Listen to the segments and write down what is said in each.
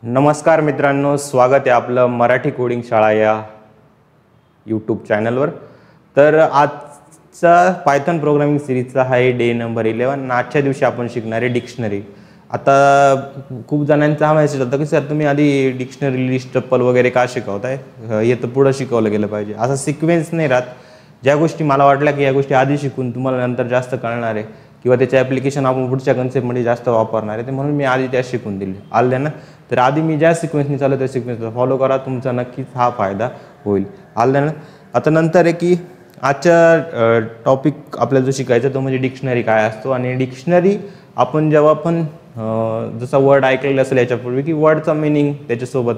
नमस्कार मित्रांनो, स्वागत आहे आपलं मराठी कोडिंग शाळा या यूट्यूब चॅनलवर। तर आजचा पायथन प्रोग्रामिंग सिरीजचा आहे डे नंबर 11। आजच्या दिवशी आपण शिकणार आहे डिक्शनरी। आता खूप जणांचा हा मेसेज होता की सर तुम्ही आधी डिक्शनरी लिस्ट टप्पल वगैरे का शिकवताय, हे तर पुढे शिकवलं गेलं पाहिजे। असा सिक्वेन्स नाही राहत। ज्या गोष्टी मला वाटल्या की या गोष्टी आधी शिकून तुम्हाला नंतर जास्त कळणार आहे किंवा त्याचे ॲप्लिकेशन आपण पुढच्या कन्सेप्टमध्ये जास्त वापरणार आहे, ते म्हणून मी आधी त्या शिकून दिले आले ना। तर आधी मी ज्या सिक्वेन्सनी चालू त्या सिक्वेन्सला फॉलो करा, तुमचा नक्कीच हा फायदा होईल आलं ना। आता नंतर आहे की आजच्या टॉपिक आपल्याला जो शिकायचा तो म्हणजे डिक्शनरी काय असतो। आणि डिक्शनरी आपण जेव्हा पण जसा वर्ड ऐकलेला असेल याच्यापूर्वी की वर्डचा मिनिंग त्याच्यासोबत,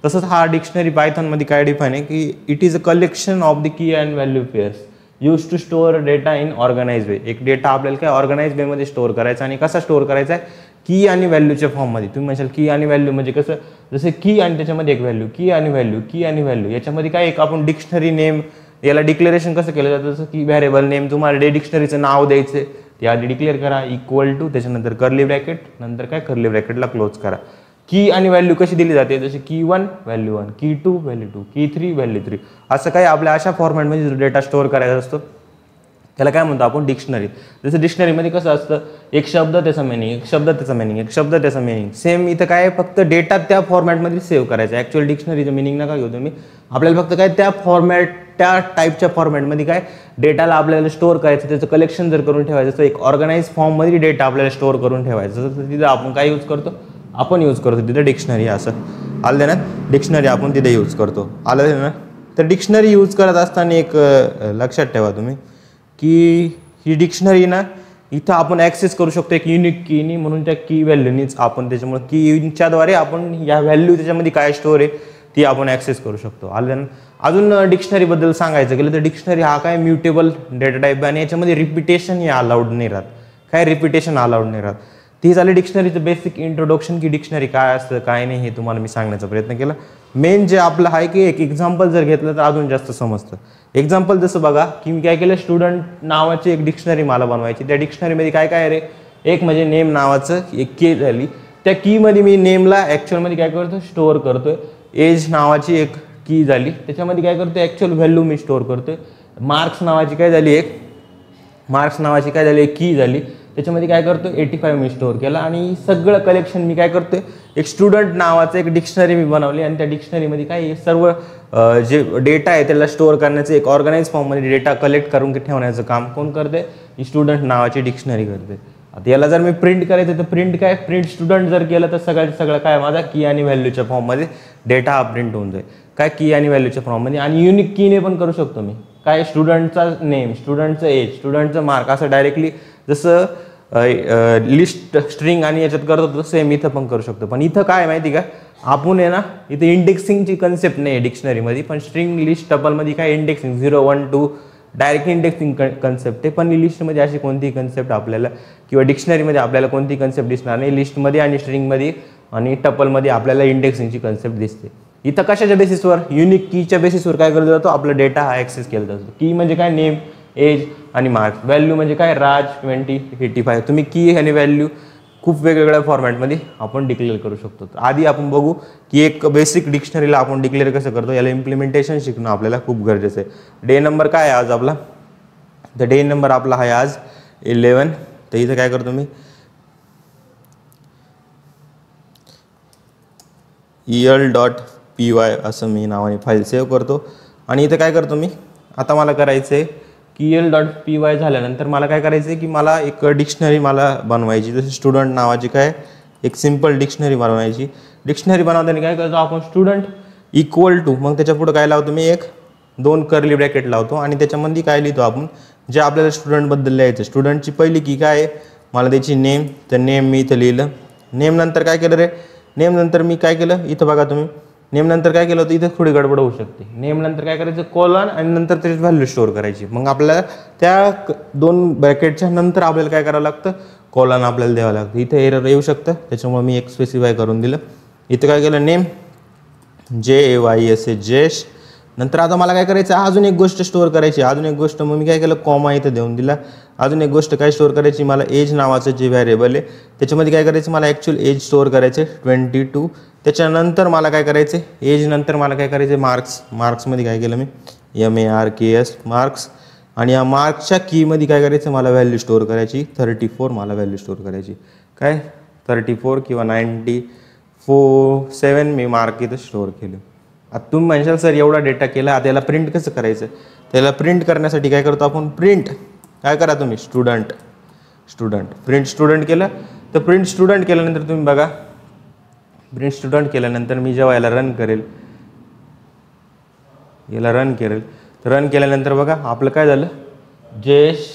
तसंच हा डिक्शनरी पायथनमध्ये काय डिफाईन आहे की it is a collection of the key and value pairs use to store data in organize way. एक डेटा आपल्याला काय ऑर्गनाइज वेमध्ये स्टोअर करायचा आणि कसा स्टोअर करायचा आहे, की आणि व्हॅल्यूच्या फॉर्ममध्ये। तुम्ही म्हणशाल की आणि व्हॅल्यू म्हणजे कसं, जसे की आणि त्याच्यामध्ये एक व्हॅल्यू, की आणि व्हॅल्यू, की आणि व्हॅल्यू याच्यामध्ये काय एक आपण डिक्शनरी नेम याला डिक्लेरेशन कसं केलं जातं, जसं की व्हेरिएबल नेम तुम्हाला डिक्शनरीचं नाव द्यायचं ते आधी डिक्लेअर करा इक्वल टू, त्याच्यानंतर कर्ली ब्रॅकेट, नंतर काय कर्ली ब्रॅकेटला क्लोज करा। की आणि व्हॅल्यू कशी दिली जाते, जसे की 1 व्हॅल्यू 1, की 2 व्हॅल्यू 2, की 3 व्हॅल्यू 3, असं काही आपल्या अशा फॉर्मॅटमध्ये जो डेटा स्टोअर करायचा असतो त्याला काय म्हणतो आपण डिक्शनरी। जसं डिक्शनरीमध्ये कसं असतं, एक शब्द त्याचा मिनिंग, एक शब्द त्याचा मिनिंग, एक शब्द त्याचा मिनिंग, सेम इथं काय फक्त डेटा त्या फॉर्मॅटमध्ये सेव्ह करायचा। ॲक्च्युअल डिक्शनरीचं मिनिंग नका घेऊ तुम्ही, आपल्याला फक्त काय त्या फॉर्मॅट त्या टाईपच्या फॉर्मॅटमध्ये काय डेटाला आपल्याला स्टोअर करायचं, त्याचं कलेक्शन जर करून ठेवायचं, तर एक ऑर्गनाइज फॉर्ममध्ये डेटा आपल्याला स्टोअर करून ठेवायचं, तर तिथं आपण काय यूज करतो, आपण यूज करतो तिथं डिक्शनरी। असं आलं ना, डिक्शनरी आपण तिथे यूज करतो आलं ना। तर डिक्शनरी यूज करत असताना एक लक्षात ठेवा तुम्ही की ही डिक्शनरी ना इथं आपण ॲक्सेस करू शकतो एक युनिक कीनी, म्हणून त्या की व्हॅल्यूनीच आपण त्याच्यामुळे कीच्याद्वारे आपण या व्हॅल्यू त्याच्यामध्ये काय स्टोअर आहे ती आपण ॲक्सेस करू शकतो आलं ना। अजून डिक्शनरीबद्दल सांगायचं गेलं तर डिक्शनरी हा काय म्युटेबल डेटा टाईप आणि याच्यामध्ये रिपिटेशन हे अलाउड नाही राहत, काय रिपिटेशन अलाउड नाही राहत। ती झाली डिक्शनरीचं बेसिक इंट्रोडक्शन की डिक्शनरी काय असतं काय नाही हे तुम्हाला मी सांगण्याचा प्रयत्न केला। मेन जे आपलं आहे की एक एक्झाम्पल जर घेतलं तर अजून जास्त समजतं। एक्झाम्पल जसं बघा की मी काय केलं, स्टुडंट नावाची एक डिक्शनरी मला बनवायची। त्या डिक्शनरीमध्ये काय काय रे, एक म्हणजे नेम नावाचं एक की झाली, त्या कीमध्ये मी नेमला ॲक्च्युअलमध्ये काय करतो स्टोअर करतोय। एज नावाची एक की झाली, त्याच्यामध्ये काय करतोय ॲक्च्युअल व्हॅल्यू मी स्टोअर करतोय। मार्क्स नावाची काय झाली, एक की झाली, त्याच्यामध्ये काय करतो 85 मी स्टोअर केला। आणि सगळं कलेक्शन मी काय करतोय, एक स्टुडंट नावाचं एक डिक्शनरी मी बनवली आणि त्या डिक्शनरीमध्ये काय सर्व जे डेटा आहे त्याला स्टोअर करण्याचं एक ऑर्गनाइज फॉर्ममध्ये डेटा कलेक्ट करून ठेवण्याचं काम कोण करते, ही स्टुडंट नावाची डिक्शनरी करते। आता याला जर मी प्रिंट करायचं तर प्रिंट स्टुडंट जर केलं तर सगळं काय माझा की आणि व्हॅल्यूच्या फॉर्ममध्ये डेटा हा प्रिंट होऊन जाईल, काय की आणि व्हॅल्यूच्या फॉर्ममध्ये। आणि युनिक कीने पण करू शकतो मी, काय स्टुडंटचा नेम, स्टुडंटचं एज, स्टुडंटचं मार्क, असं डायरेक्टली जसं लिस्ट स्ट्रिंग आणि याच्यात करतो तसं सेम इथं पण करू शकतो। पण इथं काय माहिती का, आपण आहे ना इथे इंडेक्सिंगची कन्सेप्ट नाही आहे डिक्शनरीमध्ये, पण स्ट्रिंग लिस्ट टपलमध्ये काय इंडेक्सिंग 0 1 2 डायरेक्ट इंडेक्सिंग कन्सेप्ट आहे। पण लिस्टमध्ये अशी कोणतीही कन्सेप्ट आपल्याला किंवा डिक्शनरीमध्ये आपल्याला कोणतीही कन्सेप्ट दिसणार नाही। लिस्टमध्ये आणि स्ट्रिंगमध्ये आणि टपलमध्ये आपल्याला इंडेक्सिंगची कन्सेप्ट दिसते। इथं कशाच्या बेसिसवर, युनिक कीच्या बेसिसवर काय केलं जातो, आपला डेटा हा ॲक्सेस केला जातो। की म्हणजे काय, नेम, एज आणि मार्क्स, व्हॅल्यू म्हणजे काय राज 20 85। तुम्ही की आणि व्हॅल्यू खूप वेगवेगळ्या फॉर्मॅटमध्ये आपण डिक्लेअर करू शकतो। तर आधी आपण बघू की एक बेसिक डिक्शनरीला आपण डिक्लेअर कसं करतो, याला इम्प्लिमेंटेशन शिकणं आपल्याला खूप गरजेचं आहे। डे नंबर काय आहे आज आपला, तर डे नंबर आपला आहे आज 11। तर इथं काय करतो मी el.py असं मी नावाने फाईल सेव्ह करतो। आणि इथं काय करतो मी, आता मला करायचं आहे की el.py झाल्यानंतर मला काय करायचं आहे की मला एक डिक्शनरी मला बनवायची, जसे स्टुडंट नावाची काय एक सिंपल डिक्शनरी बनवायची। डिक्शनरी बनवताना काय करतो आपण, स्टुडंट इक्वल टू, मग त्याच्या पुढे काय लावतो मी, 1-2 कर्ली ब्रॅकेट लावतो आणि त्याच्यामध्ये काय लिहितो आपण जे आपल्याला स्टुडंटबद्दल लिहायचं। स्टुडंटची पहिली की काय आहे, मला त्याची नेम, तर नेम मी इथं लिहिलं। नेम नंतर काय केलं रे, नेम नंतर मी काय केलं इथं बघा तुम्ही, नेम नंतर काय केलं होतं, इथं थोडी गडबड होऊ शकते। नेम नंतर काय करायचं कॉलन आणि नंतर त्याची व्हॅल्यू स्टोअर करायची। मग आपल्याला त्या 2 ब्रॅकेटच्या नंतर आपल्याला काय करावं लागतं, कॉलन आपल्याला द्यावं लागतं। इथं एरर येऊ शकतं, त्याच्यामुळे मी एक स्पेसिफाय करून दिलं। इथं काय केलं, नेम JAYS जेश, नंतर आता मला काय करायचं, अजून एक गोष्ट स्टोअर करायची. अजून एक गोष्ट मग मी काय केलं, कॉमा इथं देऊन दिला. अजून एक गोष्ट काय स्टोअर करायची, मला एज नावाचं जे व्हेरिएबल आहे त्याच्यामध्ये काय करायचं, मला ॲक्च्युअल एज स्टोअर करायचे 22. त्याच्यानंतर मला काय करायचं, एज नंतर मला काय करायचं, मार्क्समध्ये काय केलं मी, MARKS मार्क्स. आणि या मार्क्सच्या कीमध्ये काय करायचं, मला व्हॅल्यू स्टोअर करायची 34. मला व्हॅल्यू स्टोअर करायची काय 34 किंवा 94.7 मी मार्क इथं स्टोअर केलं. आता तुम्ही म्हणशाल सर एवढा डेटा केला, आता याला प्रिंट कसं करायचं. त्याला प्रिंट करण्यासाठी काय करतो आपण, प्रिंट काय करा तुम्ही, स्टुडंट प्रिंट स्टुडंट केलं. तर प्रिंट स्टुडंट केल्यानंतर तुम्ही बघा, प्रिंट स्टुडंट केल्यानंतर मी जेव्हा याला रन करेल, तर रन केल्यानंतर बघा आपलं काय झालं, जयेश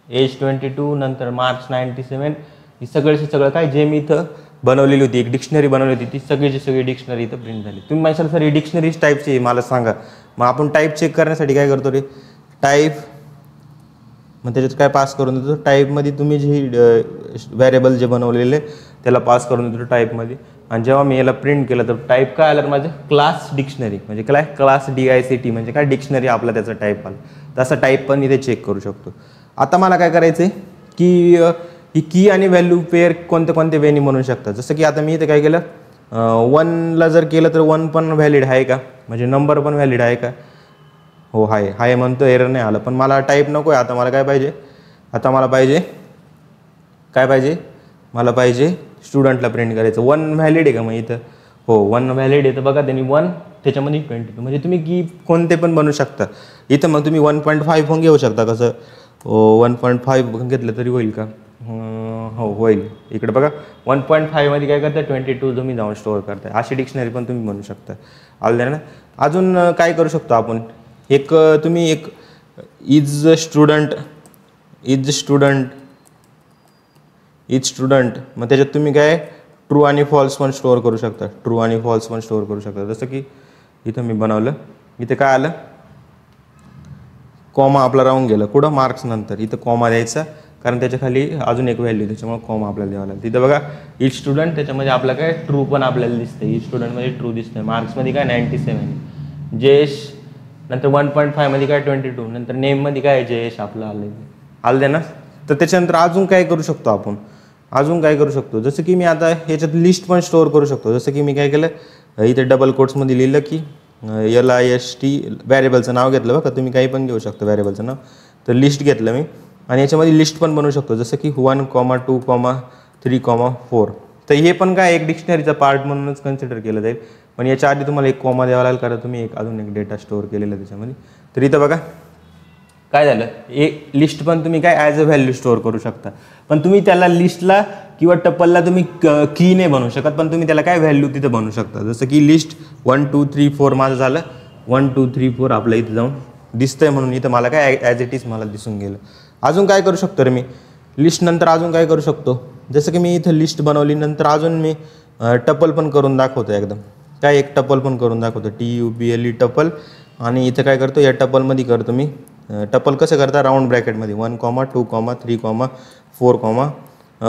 एज 22 नंतर मार्क्स 97. ही सगळं काय जे मी इथं बनवलेली होती, एक डिक्शनरी बनवली होती, ती सगळी डिक्शनरी इथं प्रिंट झाली. तुम्ही म्हणशाल सर ही डिक्शनरी टाईपची मला सांगा. मग आपण टाईप चेक करण्यासाठी काय करतो रे, टाईप, मग त्याच्यात काय पास करून देतो, टाईपमध्ये तुम्ही जे व्हेरिएबल जे बनवलेले त्याला पास करून देतो टाईपमध्ये. आणि जेव्हा मी याला प्रिंट केलं तर टाईप काय आलं माझं, क्लास डिक्शनरी. म्हणजे काय, क्लास DICT म्हणजे काय, डिक्शनरी आपला त्याचा टाईप आला. तसा टाईप पण इथे चेक करू शकतो. आता मला काय करायचं आहे की ही की आणि व्हॅल्यू पेअर कोणते वेनी म्हणू शकतात. जसं की आता मी इथे काय केलं, 1ला जर केलं तर 1 पण व्हॅलिड आहे का, म्हणजे नंबर पण व्हॅलिड आहे का, हो हाय म्हणतो, एरर नाही आलं. पण मला टाईप नको आहे, आता मला काय पाहिजे, मला पाहिजे स्टुडंटला प्रिंट करायचं. 1 व्हॅलिड आहे का मग इथं, हो 1 व्हॅलिड आहे. तर बघा त्यांनी 1 त्याच्यामध्ये 22, म्हणजे तुम्ही की कोणते पण बनवू शकता. इथं मग तुम्ही 1.5 पण घेऊ शकता. कसं 1.5 घेतलं तरी होईल का, हो होईल. इकडे बघा 1.5 मध्ये काय करताय, 22 तुम्ही जाऊन स्टोअर करताय. अशी डिक्शनरी पण तुम्ही बनवू शकता. आलं ना. अजून काय करू शकतो आपण, तुम्ही एक इज स्टुडंट मग त्याच्यात तुम्ही काय ट्रू आणि फॉल्स पण स्टोअर करू शकता. जसं की इथं मी बनवलं, इथे काय आलं, कॉमा आपला राहून गेलं कुठं, मार्क्स नंतर. इथं कॉमा द्यायचा कारण त्याच्या खाली अजून एक व्हॅल्यू, त्याच्यामुळे कॉमा आपल्याला द्यावा लागेल. तिथं बघा इज स्टुडंट, त्याच्यामध्ये आपलं काय ट्रू पण आपल्याला दिसतंय, इज स्टुडंटमध्ये ट्रू दिसतंय. मार्क्समध्ये काय 97, जयेश नंतर 1.5 मध्ये काय 22, नंतर नेममध्ये काय जयेश आपलं आलं ना. तर त्याच्यानंतर अजून काय करू शकतो आपण, जसं की मी आता ह्याच्यात लिस्ट पण स्टोअर करू शकतो. जसं की मी काय केलं, इथे डबल कोट्समध्ये लिहिलं की LIST व्हेरिएबलचं नाव घेतलं बघा, तुम्ही काही पण घेऊ शकतो व्हेरिएबलचं नाव. तर लिस्ट घेतलं मी आणि याच्यामध्ये लिस्ट पण बनवू शकतो. जसं की 1, 2, 3, 4. तर हे पण काय एक डिक्शनरीचा पार्ट म्हणूनच कन्सिडर केलं जाईल. पण याच्या आधी तुम्हाला एक कॉमा द्यावा लागेल, कारण तुम्ही अजून एक डेटा स्टोअर केलेला आहे त्याच्यामध्ये. तर इथं बघा काय झालं, एक लिस्ट पण तुम्ही काय ॲज अ व्हॅल्यू स्टोअर करू शकता. पण तुम्ही त्याला लिस्टला किंवा टपलला तुम्ही की नाही बनवू शकत, पण तुम्ही त्याला काय व्हॅल्यू तिथं बनवू शकता. जसं की लिस्ट 1, 2, 3, 4 माझं झालं, 1, 2, 3, 4 आपलं इथं जाऊन दिसतंय, म्हणून इथं मला काय ॲज इट इज मला दिसून गेलं. अजून काय करू शकतो रे मी, लिस्ट नंतर अजून काय करू शकतो, जसं की मी इथं लिस्ट बनवली, नंतर अजून मी टपल पण करून दाखवतो. एकदम काय एक टपल पण करून दाखवतो, TUPLE टपल. आणि इथं काय करतो, या टपलमध्ये करतो मी टपल कसं करता, राऊंड ब्रॅकेटमध्ये 1, 2, 3, 4,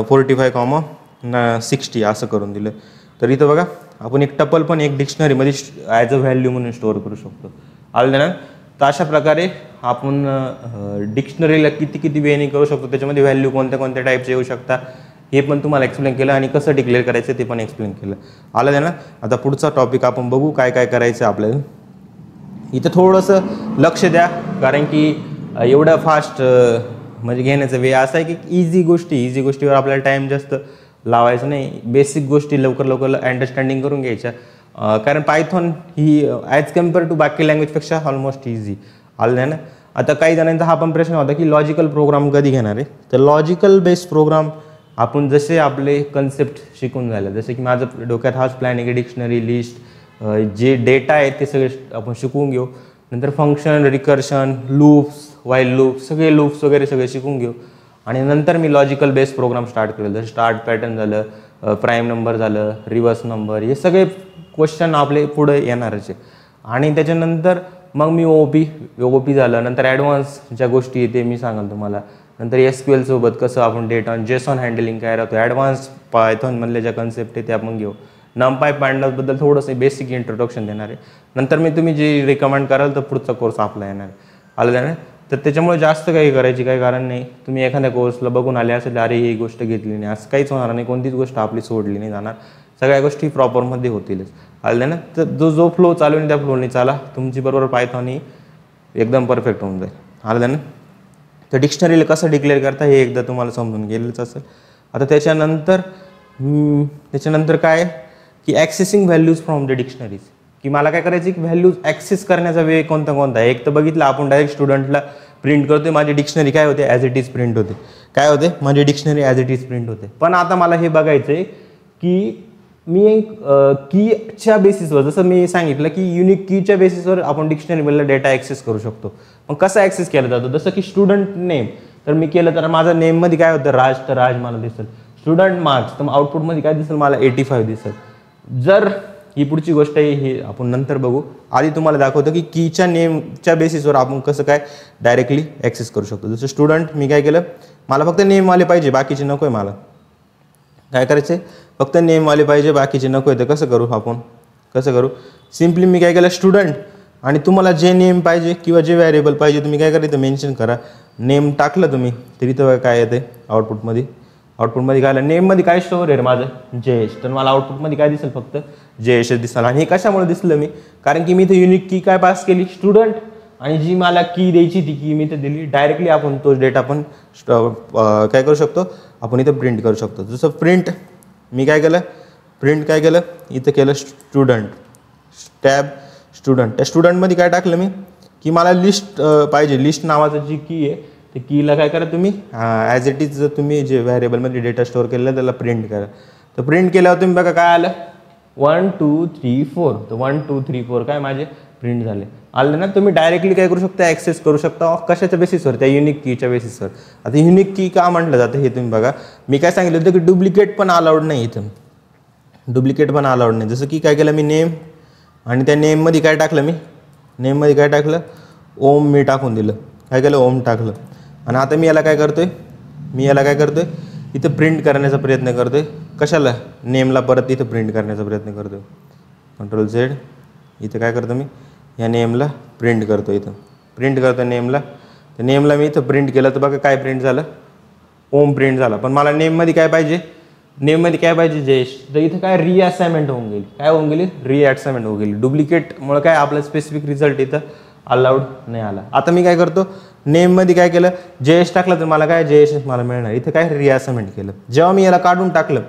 45, 60 असं करून दिलं. तर इथं बघा आपण एक टपल पण एक डिक्शनरीमध्ये ॲज अ व्हॅल्यू म्हणून स्टोअर करू शकतो. आलं ना. तर अशा प्रकारे आपण डिक्शनरीला किती वेने करू शकतो, त्याच्यामध्ये व्हॅल्यू कोणत्या टाईपचे येऊ शकता हे पण तुम्हाला एक्सप्लेन केलं, आणि कसं डिक्लेअर करायचं ते पण एक्सप्लेन केलं. आलं ना. आता पुढचा टॉपिक आपण बघू काय करायचं आपल्याला. इथं थोडंसं लक्ष द्या, कारण की एवढं फास्ट म्हणजे घेण्याचा वे असा आहे की इझी गोष्टीवर आपल्याला टाईम जास्त लावायचा नाही. बेसिक गोष्टी लवकर अंडरस्टँडिंग करून घ्यायच्या. कारण पायथॉन ही ॲज कम्पेअर टू बाकी लँग्वेजपेक्षा ऑलमोस्ट इझी. आलं ना. आता काही जणांचा हा पण प्रश्न होता की लॉजिकल प्रोग्राम कधी घेणार आहे. तर लॉजिकल बेस्ड प्रोग्राम आपण जसे आपले कन्सेप्ट शिकून झालं, जसे की माझं डोक्यात हाच प्लॅन आहे की डिक्शनरी, लिस्ट, जे डेटा आहे ते सगळे आपण शिकवून घेऊ. नंतर function, recursion, loops, while loops, सगळे लूप्स वगैरे सगळे शिकून घेऊ. आणि नंतर मी लॉजिकल बेस्ड प्रोग्राम स्टार्ट करेल. जसं स्टार्ट पॅटर्न झालं, प्राईम नंबर झालं, रिव्हर्स नंबर, हे सगळे क्वेश्चन आपले पुढे येणारच आहे. आणि त्याच्यानंतर मग मी OP झालं, नंतर ॲडव्हान्स ज्या गोष्टी आहे ते मी सांगाल तुम्हाला. नंतर SQL सोबत कसं आपण डेटा JSON हँडलिंग काय राहतो, ॲडव्हान्स पायथॉनमधले ज्या कन्सेप्ट आहे ते आपण घेऊ. NumPy pandas बद्दल थोडंसं बेसिक इंट्रोडक्शन देणार आहे. नंतर मी तुम्ही जे रिकमेंड कराल तर पुढचा कोर्स आपला येणार आहे. आलं ना. तर त्याच्यामुळे जास्त काही करायची काही कारण नाही. तुम्ही एखाद्या कोर्सला बघून आले असेल अरे ही गोष्ट घेतली नाही असं काहीच होणार नाही. कोणतीच गोष्ट आपली सोडली नाही जाणार. सगळ्या गोष्टी प्रॉपरमध्ये होतीलच. आलं ना. तर जो फ्लो चालू आहे त्या फ्लोने चाला, तुमची बरोबर पायथॉन ही एकदम परफेक्ट होऊन जाईल. आलं ना. तर डिक्शनरीला कसं डिक्लेअर करता हे एकदा तुम्हाला समजून गेलंच असेल. आता त्याच्यानंतर काय की ॲक्सेसिंग व्हॅल्यूज फ्रॉम द डिक्शनरीज, की मला काय करायचं की व्हॅल्यूज ॲक्सेस करण्याचा वे कोणता कोणता आहे. एक तर बघितलं आपण डायरेक्ट स्टुडंटला प्रिंट करतोय, माझी डिक्शनरी काय होते ॲज इट इज प्रिंट होते. काय होते माझी dictionary as it is print होते. पण आता मला हे बघायचं आहे की मी कीच्या बेसिसवर, जसं मी सांगितलं की युनिक कीच्या बेसिसवर आपण डिक्शनरीमधला डेटा ॲक्सेस करू शकतो. मग कसं ॲक्सेस केला जातो, जसं की स्टुडंट नेम तर मी केलं तर माझा नेममध्ये काय होतं राज, तर राज मला दिसेल. स्टुडंट मार्क्स तर आउटपुटमध्ये काय दिसेल मला 85 दिसेल. जर ही पुढची गोष्ट आहे ही आपण नंतर बघू. आधी तुम्हाला दाखवतो की कीच्या नेमच्या बेसिसवर आपण कसं काय डायरेक्टली ॲक्सेस करू शकतो. जसं स्टुडंट मी काय केलं, मला फक्त नेमवाले पाहिजे बाकीचे नको आहे. मला काय करायचं आहे फक्त नेमवाले पाहिजे बाकीचे नको आहे. तर कसं करू आपण, कसं करू सिम्पली मी काय केलं स्टुडंट आणि तुम्हाला जे नेम पाहिजे किंवा जे व्हॅरिएबल पाहिजे तुम्ही काय करायचं मेन्शन करा. नेम टाकलं तुम्ही तरी तर काय येते आउटपुटमध्ये काय आलं नेममध्ये काय स्टोअर आहे माझं जयेश, तर मला आउटपुटमध्ये काय दिसेल फक्त जयेश दिसेल. आणि हे कशामुळे दिसलं मी, कारण की मी इथे युनिक की काय पास केली स्टुडंट आणि जी मला की द्यायची ती की मी इथे दिली. डायरेक्टली आपण तो डेटा आपण काय करू शकतो आपण इथं प्रिंट करू शकतो. जसं प्रिंट मी काय केलं प्रिंट काय केलं इथं केलं स्टुडंट टॅब स्टुडंट. त्या स्टुडंटमध्ये काय टाकलं मी की मला लिस्ट पाहिजे. लिस्ट नावाचं जी की आहे ते कीला काय करा तुम्ही ॲज इट इज तुम्ही जे व्हॅरिएबलमध्ये डेटा स्टोअर केलेला त्याला प्रिंट करा. तर प्रिंट केल्यावर तुम्ही बघा काय आलं 1 2 3 4. तर 1 2 3 4 काय माझे प्रिंट झाले. आलं ना. तुम्ही डायरेक्टली काय करू शकता ॲक्सेस करू शकता कशाच्या बेसिसवर त्या युनिक कीच्या बेसिसवर. आता युनिक की का म्हटलं जातं हे तुम्ही बघा. मी काय सांगितलं होतं की डुप्लिकेट पण अलाउड नाही इथं, डुप्लिकेट पण अलाउड नाही. जसं की काय केलं मी नेम आणि त्या नेममध्ये काय टाकलं मी नेममध्ये काय टाकलं ओम मी टाकून दिलं. काय केलं ओम टाकलं. आणि आता मी याला काय करतोय इथं प्रिंट करण्याचा प्रयत्न करतोय. कशाला नेमला परत इथं प्रिंट करण्याचा प्रयत्न करतोय. कंट्रोल झेड इथं काय करतो मी या नेमला प्रिंट करतो. इथं प्रिंट करतो नेमला. तर नेमला मी इथं प्रिंट केलं तर बघा काय प्रिंट झालं ओम प्रिंट झाला. पण मला नेममध्ये काय पाहिजे जयेश. तर इथं काय रिअसाइनमेंट होऊन गेली. काय होऊन गेली रिअसाइनमेंट होऊन गेली. डुप्लिकेटमुळे काय आपलं स्पेसिफिक रिझल्ट इथं अलाउड नाही आला. आता मी काय करतो नेममध्ये काय केलं जयेश टाकलं तर मला काय जयेश मला मिळणार. इथं काय रिअसाइनमेंट केलं. जेव्हा मी याला काढून टाकलं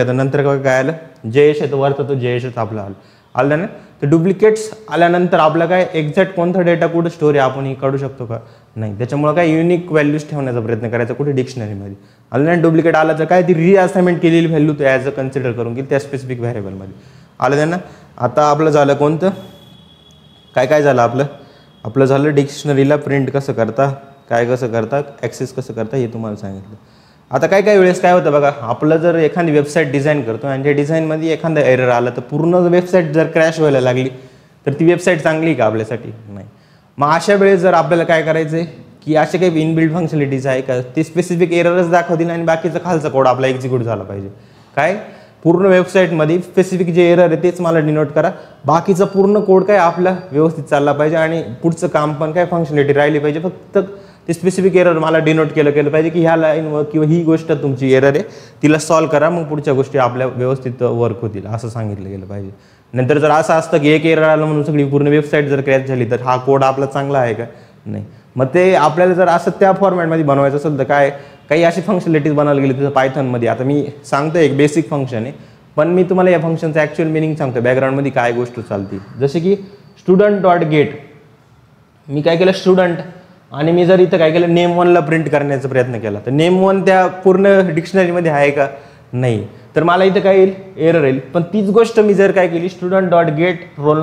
तर नंतर काय आलं जयेश आहे तर वरतं तो जयेशच आपला आलं ना. तर डुप्लिकेट्स आल्यानंतर आपला काय एक्झॅक्ट कोणता डेटा कुठं स्टोअर आहे आपण काढू शकतो का नाही. त्याच्यामुळे काय युनिक व्हॅल्यूज ठेवण्याचा प्रयत्न करायचा कुठे डिक्शनरीमध्ये. आलं ना. डुप्लिकेट आला तर काय ती रिअसाइनमेंट केलेली व्हॅल्यू तो ॲज अ कन्सिडर करून घेईल त्या स्पेसिफिक व्हॅरिएबलमध्ये. आलं ना. आता आपलं झालं कोणतं काय झालं आपलं झालं डिक्शनरीला प्रिंट कसं करता कसं करता ॲक्सेस कसं करता हे तुम्हाला सांगितलं. आता काय वेळेस काय होतं बघा आपलं जर एखादी वेबसाईट डिझाईन करतो आणि त्या डिझाईनमध्ये एखादा एरर आला तर पूर्ण वेबसाईट जर क्रॅश व्हायला लागली तर ती वेबसाईट चांगली का आपल्यासाठी नाही. मग अशा वेळेस जर आपल्याला काय करायचं आहे की असे काही इनबिल्ट फंक्शनॅलिटीज आहे का ते स्पेसिफिक एररच दाखवतील आणि बाकीचा खालचा कोड आपला एक्झिक्यूट झाला पाहिजे. काय पूर्ण वेबसाईटमध्ये स्पेसिफिक जे एरर आहे तेच मला डिनोट करा. बाकीचा पूर्ण कोड काय आपला व्यवस्थित चालला पाहिजे आणि पुढचं काम पण काय फंक्शनॅलिटी राहिली पाहिजे. फक्त ते स्पेसिफिक एरर मला डिनोट केलं पाहिजे की ह्या लाईनवर किंवा ही गोष्ट तुमची एरर आहे तिला सॉल्व्ह करा मग पुढच्या गोष्टी आपल्या व्यवस्थित वर्क होतील असं सांगितलं गेलं पाहिजे. नंतर जर असं असतं की एक एरर आलं म्हणून सगळी पूर्ण वेबसाईट जर क्रॅश झाली तर हा कोड आपला चांगला आहे का नाही. मग ते आपल्याला जर असं त्या फॉर्मॅटमध्ये बनवायचं असेल तर काय काही अशी फंक्शनॅलिटीज बनवली गेली तिथं पायथॉनमध्ये. आता मी सांगतो एक बेसिक फंक्शन आहे पण मी तुम्हाला या फंक्शनचं ॲक्च्युअल मिनिंग सांगतो बॅकग्राऊंडमध्ये काय गोष्ट चालते. जसे की स्टुडंट डॉट गेट मी काय केलं स्टुडंट आणि मी जर इथं काय केलं नेम 1ला प्रिंट करण्याचा प्रयत्न केला तर नेम 1 त्या पूर्ण डिक्शनरीमध्ये आहे का नाही. तर मला इथं काय येईल एरर येईल. पण तीच गोष्ट मी जर काय केली student dot gate roll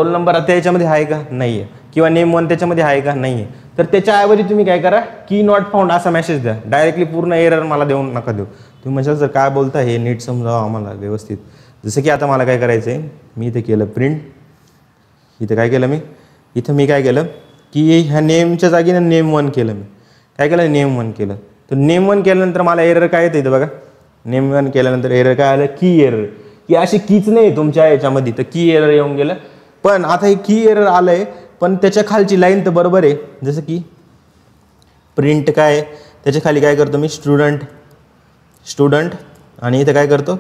number आता याच्यामध्ये आहे का नाही आहे किंवा नेम 1 त्याच्यामध्ये आहे का नाही आहे. तर त्याच्याऐवजी तुम्ही काय करा की नॉट फाउंड असा मेसेज द्या. डायरेक्टली पूर्ण एरर मला देऊन नका देऊ. तुम्ही म्हणजे जर काय बोलता हे नीट समजावं आम्हाला व्यवस्थित. जसं की आता मला काय करायचं आहे मी इथे केलं प्रिंट. इथं काय केलं मी काय केलं की ह्या नेमच्या जागी नेम 1 केलं. मी काय केलं नेम 1 केलं. तर नेम 1 केल्यानंतर मला एरर काय येतं इथं बघा नेम वन केल्यानंतर एरर काय आलं, की एरर, की अशी कीच नाही तुमच्या याच्यामध्ये, तर की एरर येऊन गेलं. पण आता हे की एरर आलंय, पण त्याच्या खालची लाईन तर बरोबर आहे. जसं की प्रिंट काय आहे, त्याच्या खाली काय करतो मी, स्टुडंट आणि इथं काय करतो,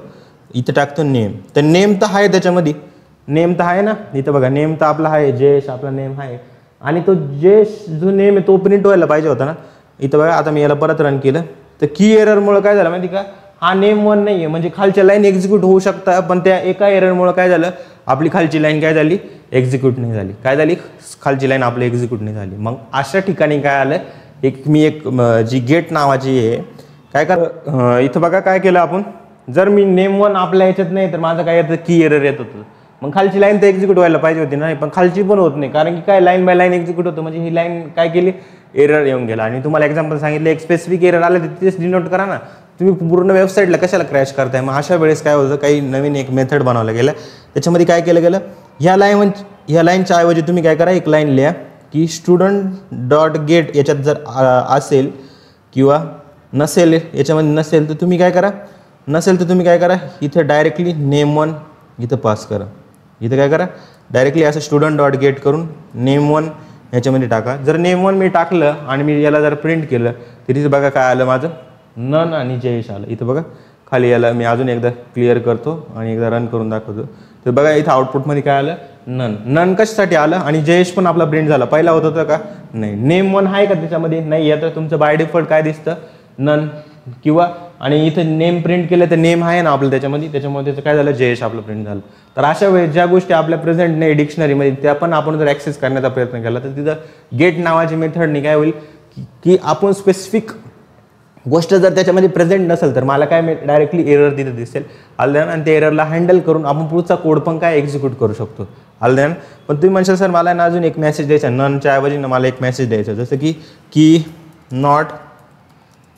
इथं टाकतो नेम. तर नेम तर आहे त्याच्यामध्ये, नेम तर आहे ना, इथं बघा नेम तर आपला आहे, जयेश आपला नेम आहे. आणि तो जयेश जो नेम आहे तो प्रिंट व्हायला पाहिजे होता ना. इथं बघा आता मी याला परत रन केलं तर की एररमुळे काय झालं माहिती का, हा नेम वन नाही आहे, म्हणजे खालच्या लाईन एक्झिक्यूट होऊ शकतात, पण त्या एका एररमुळे काय झालं, आपली खालची लाईन काय झाली, एक्झिक्यूट नाही झाली. काय झाली, खालची लाईन आपली एक्झिक्यूट नाही झाली. मग अशा ठिकाणी काय आलं, एक जी गेट नावाची आहे, काय कर इथं बघा काय केलं आपण, जर मी नेम वन आपल्या याच्यात नाही तर माझं काय येतं, की एरर येत होतं. मग खालची लाईन तर एक्झिक्यूट व्हायला पाहिजे होती ना, पण खालची पण होत नाही, कारण की काय लाईन बाय लाईन एक्झिक्यूट होतं, म्हणजे ही लाईन काय केली, एरर येऊन गेला. आणि तुम्हाला एक्झाम्पल सांगितलं, एक स्पेसिफिक एरर आलं तर तिथेच डिनोट करा ना, तुम्ही पूर्ण वेबसाईटला कशाला क्रॅश करताय. मग अशा वेळेस काय होतं, काही नवीन एक मेथड बनवलं गेलं, त्याच्यामध्ये काय केलं गेलं, ह्या लाईनच्या ऐवजी तुम्ही काय करा, एक लाईन लिहा की student.get याच्यात जर असेल किंवा नसेल, याच्यामध्ये नसेल तर तुम्ही काय करा, इथं डायरेक्टली नेम वन इथं पास करा. इथं काय करा, डायरेक्टली असं student.get करून नेम वन याच्यामध्ये टाका. जर नेम वन मी टाकलं आणि मी याला जर प्रिंट केलं तर इथं बघा काय आलं, माझं नन आणि जयेश आलं. इथं बघा खाली याला मी अजून एकदा क्लिअर करतो आणि एकदा रन करून दाखवतो. तर बघा इथं आउटपुटमध्ये काय आलं, नन कशासाठी आलं, आणि जयेश पण आपला प्रिंट झाला. पहिला होत होतं का, नाही. नेम वन आहे का त्याच्यामध्ये, नाही. आता तुमचं बाय डिफॉल्ट काय दिसतं, नन, किंवा आणि इथं नेम प्रिंट केलं तर नेम आहे ना आपलं त्याच्यामध्ये, त्याच्यामुळे त्याचं काय झालं, जयेश आपलं प्रिंट झालं. तर अशा वेळेस ज्या गोष्टी आपल्या प्रेझेंट नाही डिक्शनरीमध्ये, त्या पण आपण जर ॲक्सेस करण्याचा प्रयत्न केला तर तिथं गेट नावाची मेथडनी काय होईल की आपण स्पेसिफिक गोष्ट जर त्याच्यामध्ये प्रेझेंट नसेल तर मला काय डायरेक्टली एरर तिथे दिसेल आलद्यान, आणि त्या एररला हँडल करून आपण पुढचा कोड पण काय एक्झिक्यूट करू शकतो आलद्यान. पण तुम्ही म्हणशाल सर मला ना अजून एक मेसेज द्यायचा, ननच्या ऐवजी ना मला एक मेसेज द्यायचा, जसं की नॉट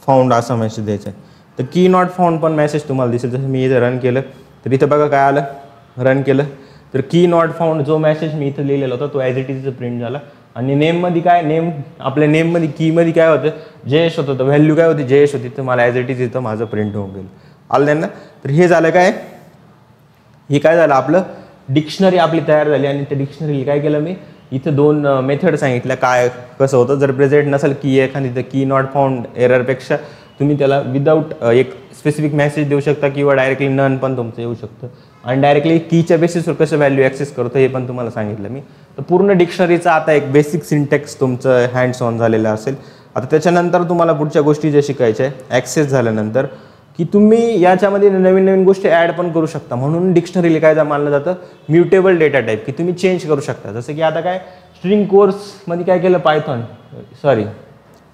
फाउंड असा मेसेज द्यायचा आहे. तर की नॉट फाउंड पण मेसेज तुम्हाला दिसेल. जसं मी इथं रन केलं तर इथं बघा काय आलं, रन केलं तर की नॉट फाउंड जो मेसेज मी इथं लिहिलेला होता तो ॲज इट इज प्रिंट झाला. आणि नेममध्ये काय, नेम आपल्या नेममध्ये कीमध्ये काय होतं, जयेश होतं, तर व्हॅल्यू काय होती, जयेश होती, तर मला ॲज इट इज इथं माझं प्रिंट होऊन गेलं आलं ना. तर हे झालं काय, हे काय झालं, आपलं डिक्शनरी आपली तयार झाली. आणि त्या डिक्शनरीला काय केलं मी, इथं दोन मेथड सांगितल्या काय कसं होतं. जर प्रेझेंट नसेल की एखादी तर की नॉट फाउंड एररपेक्षा तुम्ही त्याला विदाऊट एक स्पेसिफिक मेसेज देऊ शकता किंवा डायरेक्टली नन पण तुमचं येऊ शकतं. आणि डायरेक्टली कीच्या बेसिसवर कसं व्हॅल्यू ॲक्सेस करतो हे पण तुम्हाला सांगितलं मी. तर पूर्ण डिक्शनरीचा आता एक बेसिक सिंटॅक्स तुमचं हँड्स ऑन झालेलं असेल. आता त्याच्यानंतर तुम्हाला पुढच्या गोष्टी ज्या शिकायच्या आहे ॲक्सेस झाल्यानंतर, की तुम्ही याच्यामध्ये नवीन नवीन गोष्टी ॲड पण करू शकता. म्हणून डिक्शनरीला काय मानलं जातं, म्युटेबल डेटा टाईप, की तुम्ही चेंज करू शकता. जसं की आता काय स्ट्रिंग कोर्समध्ये काय केलं,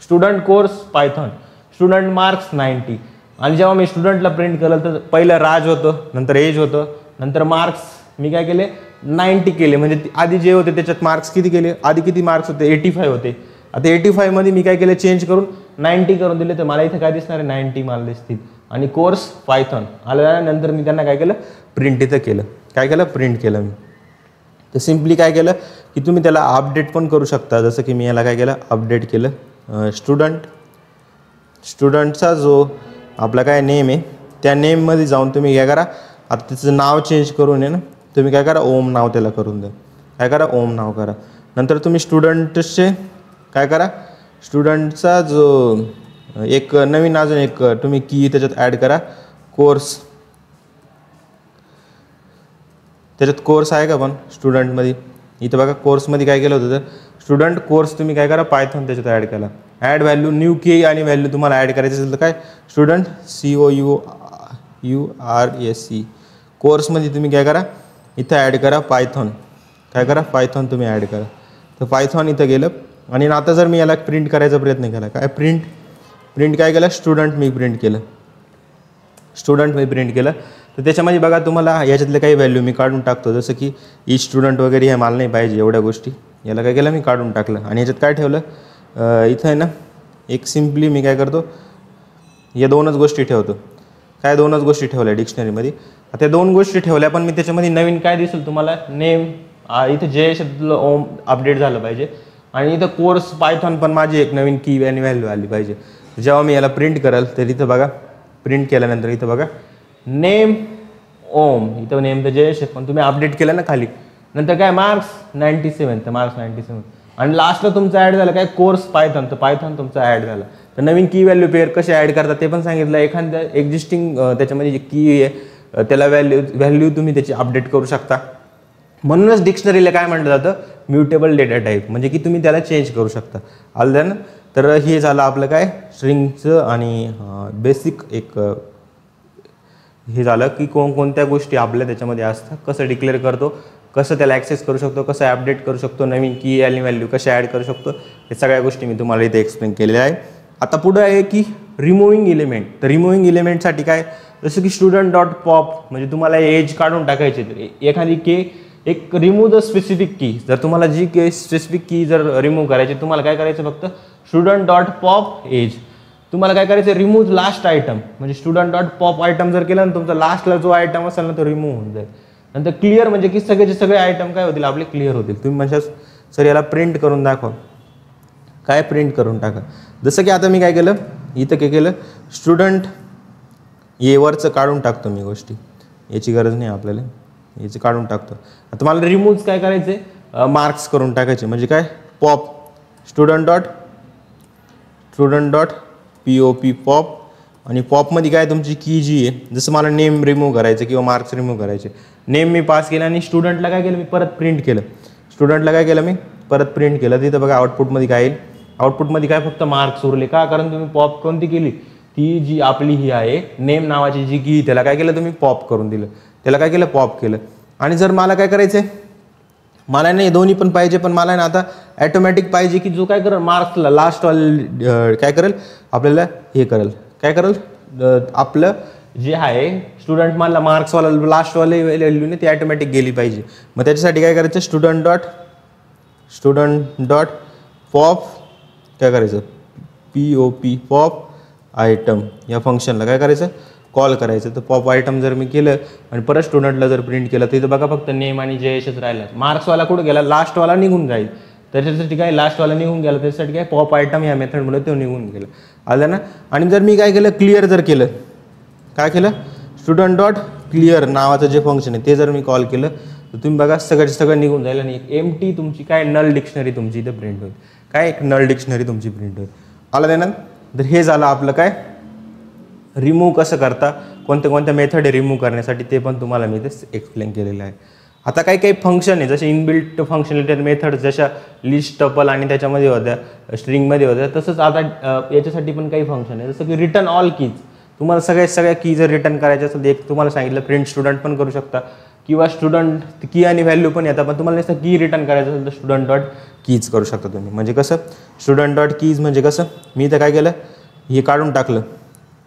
student course Python, student marks 90. आणि जेव्हा मी स्टुडंटला प्रिंट केलं तर पहिलं राज होतं, नंतर एज होतं, नंतर मार्क्स मी काय केले 90 केले. म्हणजे आधी जे होते त्याच्यात मार्क्स किती केले, आधी किती मार्क्स होते 85 होते. आता 85 मध्ये मी काय केलं, चेंज करून 90 करून दिले. तर मला इथे काय दिसणार आहे, 90 मला दिसतील. आणि कोर्स पायथॉन आल्यानंतर मी त्यांना काय केलं, प्रिंट इथं केलं. काय केलं, प्रिंट केलं मी. तर सिम्पली काय केलं की तुम्ही त्याला अपडेट पण करू शकता. जसं की मी याला काय केलं, अपडेट केलं. स्टुडंटचा जो आपला काय नेम आहे त्या नेममध्ये जाऊन तुम्ही काय करा, आता त्याचं नाव चेंज करून आहे ना, तुम्ही काय करा, ओम नाव त्याला करून द्या. काय करा, ओम नाव करा. नंतर तुम्ही स्टुडंटचे काय करा, स्टुडंटचा जो एक नवीन अजून एक तुम्ही की त्याच्यात ॲड करा, कोर्स. त्याच्यात कोर्स आहे का पण स्टुडंटमध्ये, इथं बघा कोर्समध्ये काय केलं होतं, तर स्टुडंट कोर्स तुम्ही काय करा, पायथॉन त्याच्यात ॲड केला. ॲड व्हॅल्यू न्यू की आणि व्हॅल्यू तुम्हाला ॲड करायचं असेल तर काय, स्टुडंट COURSE कोर्समध्ये तुम्ही काय करा, इथं ॲड करा पायथॉन. काय करा, पायथॉन तुम्ही ॲड करा. तर पायथॉन इथं गेलं. आणि आता जर मी याला प्रिंट करायचा प्रयत्न केला, काय प्रिंट काय केलं, स्टुडंट मी प्रिंट केलं. तर त्याच्यामध्ये बघा तुम्हाला याच्यातले काही व्हॅल्यू मी काढून टाकतो. जसं की ई स्टुडंट वगैरे हे मला नाही पाहिजे एवढ्या गोष्टी, याला काय केलं मी काढून टाकलं. आणि याच्यात काय ठेवलं, इथं आहे ना एक सिम्पली मी काय करतो, या दोनच गोष्टी ठेवतो. काय दोनच गोष्टी ठेवल्या डिक्शनरीमध्ये. आता दोन गोष्टी ठेवल्या, पण मी त्याच्यामध्ये नवीन काय दिसेल तुम्हाला, नेम इथं जे शब्द ओम अपडेट झालं पाहिजे. आणि इथं कोर्स पायथॉन पण माझी एक नवीन की आणि व्हॅल्यू आली पाहिजे. जेव्हा मी याला प्रिंट करेल तर इथं बघा प्रिंट केल्यानंतर इथं बघा नेम ओम, इथं नेम तर जयेश आहे, पण तुम्ही अपडेट केलं ना खाली, नंतर काय मार्क्स 97, तर मार्क्स 97, आणि लास्टला तुमचं ॲड झालं काय कोर्स पायथॉन, तर पायथॉन तुमचा ॲड झाला. तर नवीन की व्हॅल्यू पेअर कसे ॲड करतात ते पण सांगितलं. एखाद्या एक्झिस्टिंग त्याच्यामध्ये जे की आहे त्याला व्हॅल्यू तुम्ही त्याची अपडेट करू शकता. म्हणूनच डिक्शनरीला काय म्हटलं जातं, म्युटेबल डेटा टाईप, म्हणजे की तुम्ही त्याला चेंज करू शकता. आलं ना. तर हे झालं आपलं काय स्ट्रिंगचं आणि बेसिक एक हे झालं की कोणत्या गोष्टी आपल्या त्याच्यामध्ये असतात, कसं डिक्लेअर करतो, कसं त्याला ॲक्सेस करू शकतो, कसं अपडेट करू शकतो, नवीन की आणि व्हॅल्यू कशा ॲड करू शकतो, हे सगळ्या गोष्टी मी तुम्हाला इथे एक्सप्लेन केलेल्या आहे. आता पुढं आहे की रिमूव्हिंग इलिमेंट. तर रिमूव्हिंग इलिमेंटसाठी काय, जसं की स्टुडंट डॉट पॉप, म्हणजे तुम्हाला एज काढून टाकायची, तर एखादी की एक रिमूव्ह द स्पेसिफिक की, जर तुम्हाला जी की स्पेसिफिक की जर रिमूव्ह करायची, तुम्हाला काय करायचं, फक्त स्टुडंट डॉट पॉप एज. तुम्हाला काय करायचं, रिमूव्ह लास्ट आयटम, म्हणजे स्टुडंट डॉट पॉप आयटम जर केलं ना, तुमचा लास्टला जो आयटम असेल ना तो रिमूव्ह होऊन जाईल. नंतर क्लिअर, म्हणजे की सगळेचे सगळे आयटम काय होतील आपले क्लिअर होतील. तुम्ही म्हणजे सर याला प्रिंट करून दाखवा, काय प्रिंट करून टाका. जसं की आता मी काय केलं, इथं काय केलं, स्टुडंट येवरचं काढून टाकतो मी गोष्टी, याची गरज नाही आपल्याला, याची काढून टाकतो. आता मला रिमूव्ह काय करायचे, मार्क्स करून टाकायचे, म्हणजे काय pop student dot POP pop, आणि पॉपमध्ये काय तुमची की जी आहे, जसं मला नेम रिमूव्ह करायचं किंवा मार्क्स रिमूव्ह करायचे, नेम मी पास केलं आणि स्टुडंटला काय केलं मी परत प्रिंट केलं, स्टुडंटला काय केलं मी परत प्रिंट केलं. तिथं बघा आउटपुटमध्ये काय येईल, आउटपुटमध्ये काय फक्त मार्क्स उरले. का, कारण तुम्ही पॉप कोणती केली, ती जी आपली ही आहे नेम नावाची जी की, त्याला काय केलं तुम्ही पॉप करून दिलं, त्याला काय केलं पॉप केलं. आणि जर मला काय करायचं आहे, मला नाही दोन्ही पण पाहिजे, पण मला ना आता ॲटोमॅटिक पाहिजे की जो काय करेल मार्क्सला लास्टवाले काय करेल आपल्याला हे करेल, काय करेल आपलं जे आहे स्टुडंट मला मार्क्सवाला लास्टवाले व्हॅल्यूने ती ॲटोमॅटिक गेली पाहिजे. मग त्याच्यासाठी काय करायचं, स्टुडंट डॉट पॉप काय करायचं, POP पॉप आयटम या फंक्शनला काय करायचं कॉल करायचं. तर पॉप आयटम जर मी केलं आणि परत स्टुडंटला जर प्रिंट केलं, तर इथं बघा फक्त नेम आणि जयेशच राहिला, मार्क्सवाला कुठं गेला, लास्टवाला निघून जाईल. त्याच्यासाठी काय लास्टवाला निघून गेला, त्याच्यासाठी काय पॉप आयटम या मेथडमुळे तो निघून गेला. आलं ना. आणि जर मी काय केलं, क्लिअर जर केलं, काय केलं, स्टुडंट डॉट क्लिअर नावाचं जे फंक्शन आहे ते जर मी कॉल केलं, तर तुम्ही बघा सगळं निघून जाईल आणि एक एम्प्टी तुमची काय नल डिक्शनरी तुमची इथं प्रिंट होईल. काय एक नल डिक्शनरी तुमची प्रिंट होईल. आलं त्यानं. तर हे झालं आपलं काय रिमूव्ह कसं करता, कोणत्या मेथड रिमूव्ह करण्यासाठी, ते पण तुम्हाला मी इथे एक्सप्लेन केलेलं आहे. आता काही फंक्शन आहे, जसे इनबिल्ट फंक्शनॅलिटी मेथड जशा लिस्ट टपल आणि त्याच्यामध्ये होत्या स्ट्रिंगमध्ये होत्या, तसंच आता याच्यासाठी पण काही फंक्शन आहे, जसं की रिटर्न ऑल कीज. तुम्हाला सगळ्या की जर रिटर्न करायच्या असेल तर एक तुम्हाला सांगितलं प्रिंट स्टुडंट पण करू शकता, किंवा स्टुडंट की आणि व्हॅल्यू पण येतात, पण तुम्हाला नुसतं की रिटर्न करायचं असेल तर स्टुडंट डॉट कीज करू शकता तुम्ही. म्हणजे कसं स्टुडंट डॉट कीज म्हणजे कसं, मी इथं काय केलं, हे काढून टाकलं,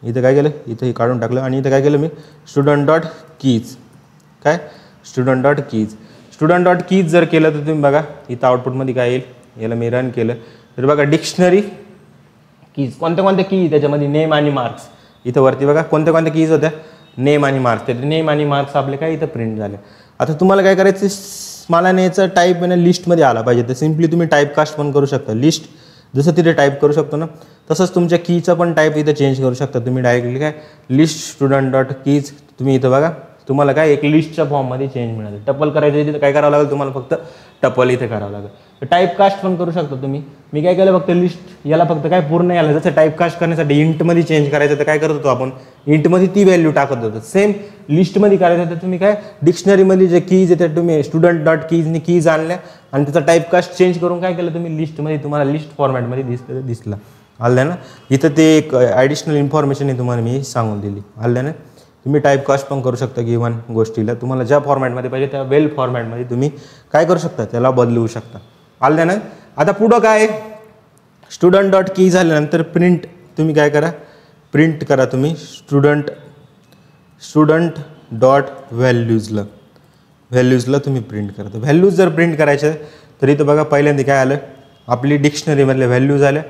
इथं काय केलं, इथं हे काढून टाकलं आणि इथं काय केलं मी स्टुडंट डॉट कीज, काय स्टुडंट डॉट कीज जर केलं तर तुम्ही बघा इथं आउटपुटमध्ये काय येईल, याला मी रन केलं तर बघा डिक्शनरी कीज, कोणत्या की त्याच्यामध्ये नेम आणि मार्क्स, इथं वरती बघा कोणत्या कीज होत्या, नेम आणि मार्क्स, तर नेम आणि मार्क्स आपले काय इथं प्रिंट झाले. आता तुम्हाला काय करायचं, मला याचा टाईप लिस्टमध्ये आला पाहिजे, तर सिम्पली तुम्ही टाईप कास्ट पण करू शकता. लिस्ट जसं तिथे टाईप करू शकतो ना, तसंच तुमच्या कीचा पण टाईप इथं चेंज करू शकता तुम्ही डायरेक्टली. काय लिस्ट स्टुडंट डॉट कीज तुम्ही इथं बघा, तुम्हाला काय एक लिस्टच्या फॉर्ममध्ये चेंज मिळालं. टपल करायचं तिथं काय करावं लागेल तुम्हाला, फक्त टपल इथे करावं लागेल. तर टाईप कास्ट पण करू शकता तुम्ही. मी काय केलं, फक्त लिस्ट याला फक्त काय पूर्ण याला जसं टाईप कास्ट करण्यासाठी इंटमध्ये चेंज करायचं तर काय करत होतो आपण, इंटमध्ये ती व्हॅल्यू टाकत होतो. सेम लिस्टमध्ये करायचं तर तुम्ही काय डिक्शनरीमध्ये जे कीज येतात तुम्ही स्टुडंट डॉट कीजनी कीज आणल्या आणि त्याचा टाईप कास्ट चेंज करून काय केलं तुम्ही लिस्टमध्ये, तुम्हाला लिस्ट फॉर्मॅटमध्ये दिसला. आलं ना. इथं ते एक ॲडिशनल इन्फॉर्मेशन आहे तुम्हाला मी सांगून दिली. आलं ना. तुम्ही टाईप कास्ट पण करू शकता गिवन गोष्टीला, तुम्हाला ज्या फॉर्मॅटमध्ये पाहिजे त्या वेल फॉर्मॅटमध्ये तुम्ही काय करू शकता, त्याला बदलवू शकता. आलं ना. आता पुढं काय स्टुडंट डॉट की झाल्यानंतर प्रिंट तुम्ही काय करा, प्रिंट करा तुम्ही स्टुडंट डॉट व्हॅल्यूजला तुम्ही प्रिंट करा. तर व्हॅल्यूज जर प्रिंट करायचे तर इथं बघा पहिल्यांदा काय आलं, आपली डिक्शनरीमधल्या व्हॅल्यूज आल्या,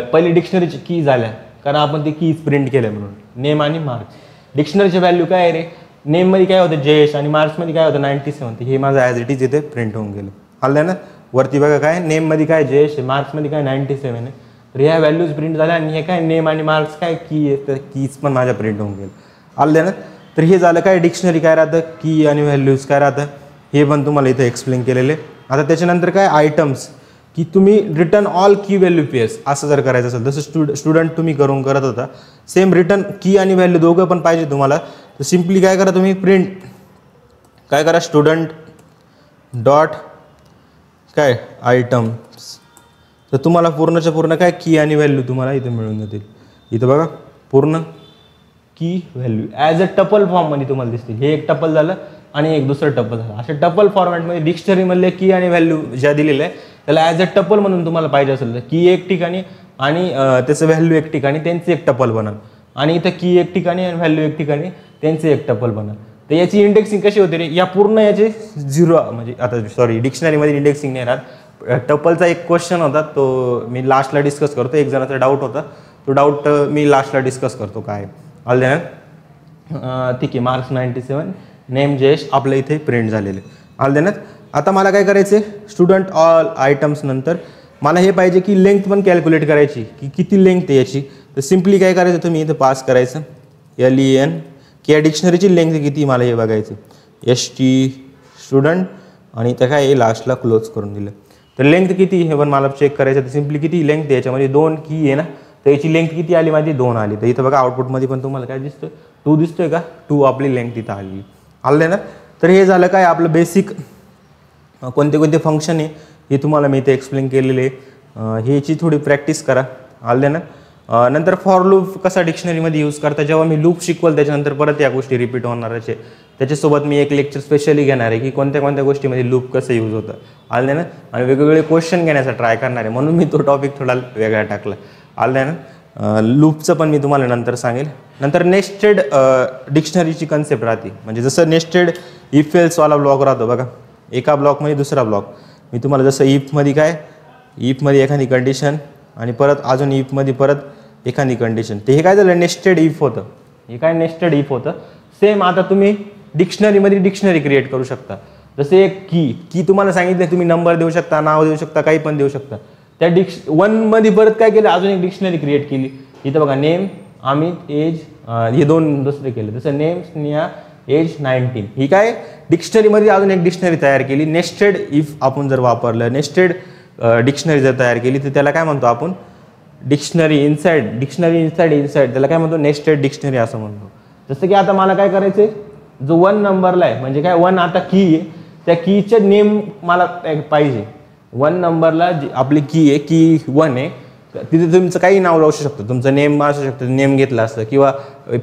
पहिली डिक्शनरीची की झाल्या कारण आपण ती कीज प्रिंट केल्या म्हणून, नेम आणि मार्क्स. डिक्शनरीची व्हॅल्यू काय आहे रे, नेममध्ये काय होतं जयेश आणि मार्क्समध्ये काय होतं 97, हे माझं ॲज इट इज इथे प्रिंट होऊन गेलं. आलं ना. वरती बघा काय नेममध्ये काय जयेश आहे, मार्क्समध्ये काय 97 आहे, तर ह्या व्हॅल्यूज प्रिंट झाल्या आणि हे काय नेम आणि मार्क्स काय की आहे, तर कीज पण माझ्या प्रिंट होऊन गेलं. आलं ना. तर हे झालं काय डिक्शनरी काय राहतं, की आणि व्हॅल्यूज काय राहतं हे पण तुम्हाला इथे एक्सप्लेन केलेले. आता त्याच्यानंतर काय आयटम्स, की तुम्ही रिटर्न ऑल की व्हॅल्यू पेअर्स असं जर करायचं असेल, जसं स्टुडंट तुम्ही करत होता सेम रिटर्न की आणि व्हॅल्यू दोघं पण पाहिजे तुम्हाला, तर सिम्पली काय करा तुम्ही प्रिंट काय करा स्टुडंट डॉट काय आयटम्स, तर तुम्हाला पूर्णच्या पूर्ण काय की आणि व्हॅल्यू तुम्हाला इथे मिळून जातील. इथं बघा पूर्ण की व्हॅल्यू ॲज अ टपल फॉर्ममध्ये तुम्हाला दिसतील. हे एक टपल झालं आणि एक दुसरं टपल झालं. अशा टपल फॉर्मॅटमध्ये डिक्शनरीमधले की आणि व्हॅल्यू ज्या दिलेल्या आहे त्याला ॲज अ टपल म्हणून तुम्हाला पाहिजे असेल तर की एक ठिकाणी आणि त्याचं व्हॅल्यू एक ठिकाणी त्यांचे एक टपल बनल, आणि इथं की एक ठिकाणी आणि व्हॅल्यू एक ठिकाणी त्यांचे एक टपल बनल. तर याची इंडेक्सिंग कशी होते रे, या पूर्ण याचे झिरो म्हणजे आता सॉरी डिक्शनरीमध्ये इंडेक्सिंग नाही राहत. टपलचा एक क्वेश्चन होता तो मी लास्टला डिस्कस करतो, एक जणाचा डाऊट होता तो डाऊट मी लास्टला डिस्कस करतो काय आलं ना. ठीक आहे. मार्क्स 97 नेम जयेश आपल्या इथे प्रिंट झालेले आलं देण्यात. आता मला काय करायचे स्टुडंट ऑल आयटम्स नंतर मला हे पाहिजे की लेंथ पण कॅल्क्युलेट करायची की किती लेंथ आहे याची. तर सिम्पली काय करायचं तुम्ही इथं पास करायचं LEN की या डिक्शनरीची लेंथ किती मला हे बघायचं ST स्टुडंट आणि त्या काय लास्टला क्लोज करून दिलं. तर लेंथ किती हे पण मला चेक करायचं. तर सिम्पली किती लेंथ आहे याच्यामध्ये 2 की आहे ना, तर याची लेंथ किती आली माझी 2 आली. तर इथं बघा आउटपुटमध्ये पण तुम्हाला काय दिसतोय 2 दिसतोय का 2 आपली लेंथ इथं आली आलं ना. तर हे झालं काय आपलं बेसिक कोणते कोणते फंक्शन आहे हे तुम्हाला मी इथे एक्सप्लेन केलेले आहे. ह्याची थोडी प्रॅक्टिस करा आलं ना. नंतर फॉर लूप कसा डिक्शनरीमध्ये यूज करता जेव्हा मी लूप शिकवल त्याच्यानंतर परत या गोष्टी रिपीट होणारच आहे. त्याच्यासोबत मी एक लेक्चर स्पेशली घेणार आहे की कोणत्या कोणत्या गोष्टीमध्ये लूप कसं यूज होतं आलं ना, आणि वेगवेगळे क्वेश्चन घेण्याचा ट्राय करणार आहे म्हणून मी तो टॉपिक थोडा वेगळा टाकला आलं ना. लूपचं पण मी तुम्हाला नंतर सांगेल. नंतर नेस्टेड डिक्शनरीची कन्सेप्ट राहते, म्हणजे जसं नेस्टेड इफ एल्सवाला ब्लॉक राहतो बघा, एका ब्लॉकमध्ये दुसरा ब्लॉक. मी तुम्हाला जसं इफमध्ये काय इफमध्ये एखादी कंडिशन आणि परत अजून इफमध्ये परत एखादी कंडिशन, ते हे काय झालं नेस्टेड इफ होतं. हे काय नेस्टेड इफ होतं. सेम आता तुम्ही डिक्शनरीमध्ये डिक्शनरी क्रिएट करू शकता. जसे एक की तुम्हाला सांगितलं तुम्ही नंबर देऊ शकता, नाव देऊ शकता, काही पण देऊ शकता. त्या वनमध्ये परत काय केलं अजून एक डिक्शनरी क्रिएट केली. इथं बघा नेम अमित एज हे 2 दुसरे केले. जसं नेम स्नेहा एज 19 ही काय डिक्शनरीमध्ये अजून एक डिक्शनरी तयार केली. नेस्टेड इफ आपण जर वापरलं नेस्टेड डिक्शनरी जर तयार केली तर त्याला काय म्हणतो आपण डिक्शनरी इनसाइड त्याला काय म्हणतो नेस्टेड डिक्शनरी असं म्हणतो. जसं की आता मला काय करायचं जो 1 नंबरला आहे म्हणजे काय 1 आता की आहे त्या कीचे नेम मला पाहिजे. 1 नंबरला जी आपली की आहे की 1 आहे तिथे तुमचं काही नाव लावू शकतं, तुमचं नेम असू शकतं नेम घेतलं असतं किंवा